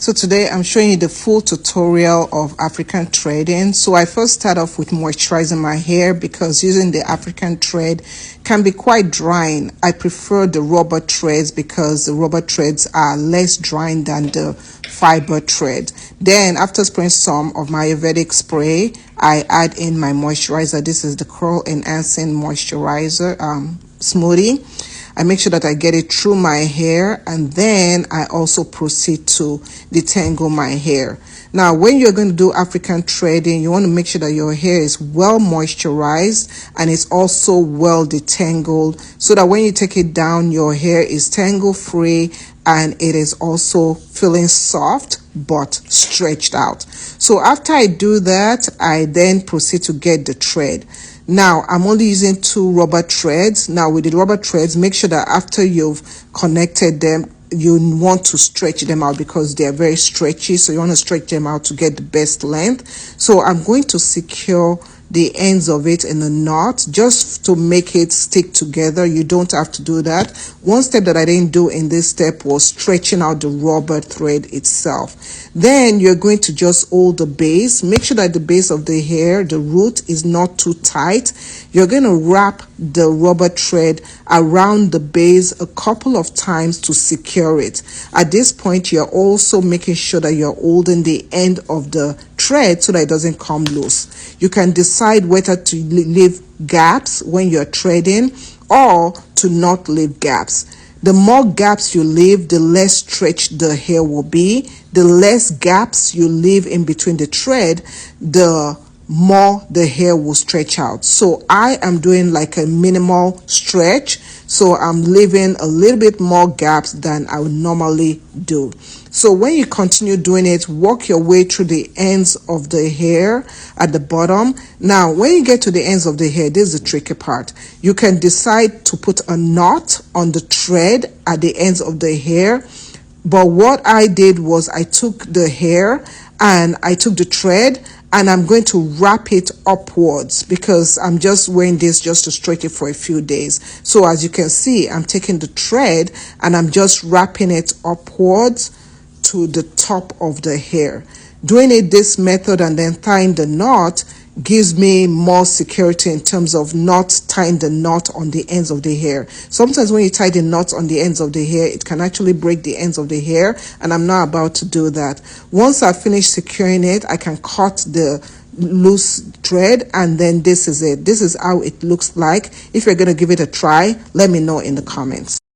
So today I'm showing you the full tutorial of African threading. So I first start off with moisturizing my hair because using the African thread can be quite drying. I prefer the rubber threads because the rubber threads are less drying than the fiber thread. Then after spraying some of my Ayurvedic spray, I add in my moisturizer. This is the curl enhancing moisturizer smoothie. I make sure that I get it through my hair, and then I also proceed to detangle my hair. Now, when you're going to do African threading, you want to make sure that your hair is well moisturized and it's also well detangled so that when you take it down, your hair is tangle free and it is also feeling soft but stretched out. So after I do that, I then proceed to get the thread. Now, I'm only using 2 rubber threads. Now, with the rubber threads, make sure that after you've connected them, you want to stretch them out because they are very stretchy. So you want to stretch them out to get the best length. So I'm going to secure the ends of it in a knot just to make it stick together. You don't have to do that. One step that I didn't do in this step was stretching out the rubber thread itself. Then you're going to just hold the base. Make sure that the base of the hair, the root, is not too tight. You're going to wrap the rubber thread around the base a couple of times to secure it. At this point, you're also making sure that you're holding the end of the thread so that it doesn't come loose. You can decide whether to leave gaps when you're threading or to not leave gaps. The more gaps you leave, the less stretched the hair will be. The less gaps you leave in between the thread, the more the hair will stretch out. So I am doing like a minimal stretch. So I'm leaving a little bit more gaps than I would normally do. So when you continue doing it, work your way through the ends of the hair at the bottom. Now, when you get to the ends of the hair, this is the tricky part. You can decide to put a knot on the thread at the ends of the hair. But what I did was I took the hair and I took the thread and I'm going to wrap it upwards because I'm just wearing this just to stretch it for a few days. So as you can see, I'm taking the thread and I'm just wrapping it upwards to the top of the hair. Doing it this method and then tying the knot gives me more security in terms of not tying the knot on the ends of the hair. Sometimes when you tie the knots on the ends of the hair, it can actually break the ends of the hair, and I'm not about to do that. Once I finish securing it, I can cut the loose thread, and then this is it. This is how it looks like. If you're going to give it a try, let me know in the comments.